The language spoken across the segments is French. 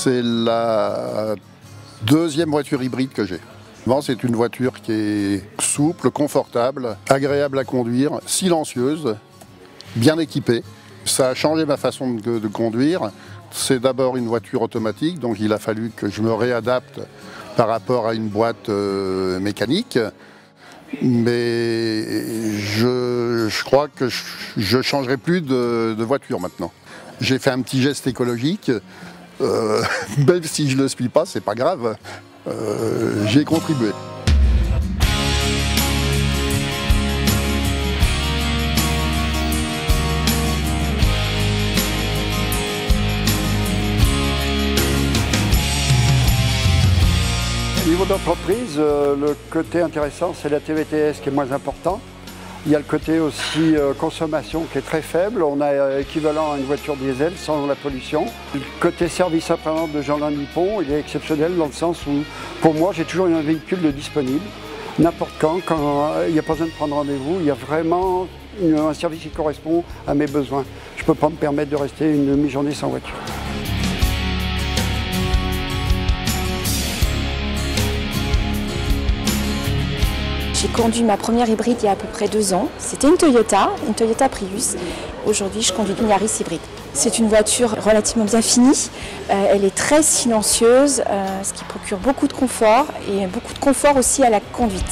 C'est la deuxième voiture hybride que j'ai. C'est une voiture qui est souple, confortable, agréable à conduire, silencieuse, bien équipée. Ça a changé ma façon de conduire. C'est d'abord une voiture automatique, donc il a fallu que je me réadapte par rapport à une boîte mécanique. Mais je crois que je ne changerai plus de voiture maintenant. J'ai fait un petit geste écologique, même si je ne le suis pas, c'est pas grave. J'y ai contribué. Au niveau d'entreprise, le côté intéressant, c'est la TVTS qui est moins important. Il y a le côté aussi consommation qui est très faible. On a équivalent à une voiture diesel sans la pollution. Le côté service après-vente de Jeanlin Nippon, il est exceptionnel dans le sens où, pour moi, j'ai toujours un véhicule de disponible. N'importe quand il n'y a pas besoin de prendre rendez-vous, il y a vraiment un service qui correspond à mes besoins. Je ne peux pas me permettre de rester une demi-journée sans voiture. J'ai conduit ma première hybride il y a à peu près 2 ans. C'était une Toyota Prius. Aujourd'hui, je conduis une Yaris hybride. C'est une voiture relativement bien finie. Elle est très silencieuse, ce qui procure beaucoup de confort et beaucoup de confort aussi à la conduite.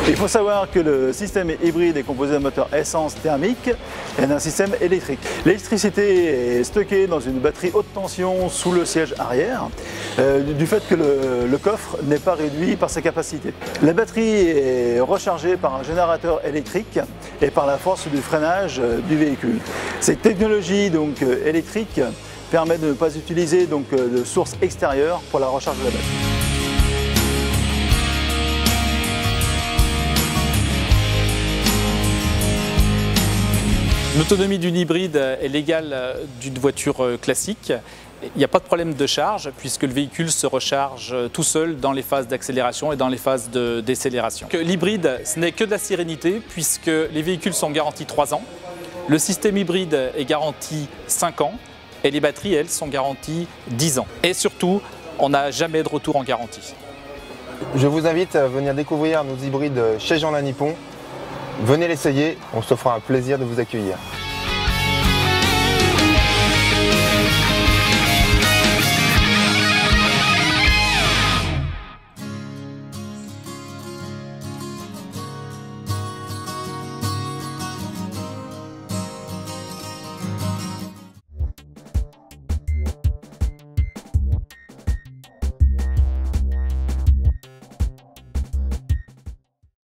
Il faut savoir que le système hybride est composé d'un moteur essence thermique et d'un système électrique. L'électricité est stockée dans une batterie haute tension sous le siège arrière, du fait que le coffre n'est pas réduit par sa capacité. La batterie est rechargée par un générateur électrique et par la force du freinage du véhicule. Cette technologie électrique permet de ne pas utiliser de source extérieure pour la recharge de la batterie. L'autonomie d'une hybride est l'égale d'une voiture classique. Il n'y a pas de problème de charge puisque le véhicule se recharge tout seul dans les phases d'accélération et dans les phases de décélération. L'hybride, ce n'est que de la sérénité puisque les véhicules sont garantis 3 ans. Le système hybride est garanti 5 ans et les batteries, elles, sont garanties 10 ans. Et surtout, on n'a jamais de retour en garantie. Je vous invite à venir découvrir nos hybrides chez Jeanlin Nippon. Venez l'essayer, on se fera un plaisir de vous accueillir.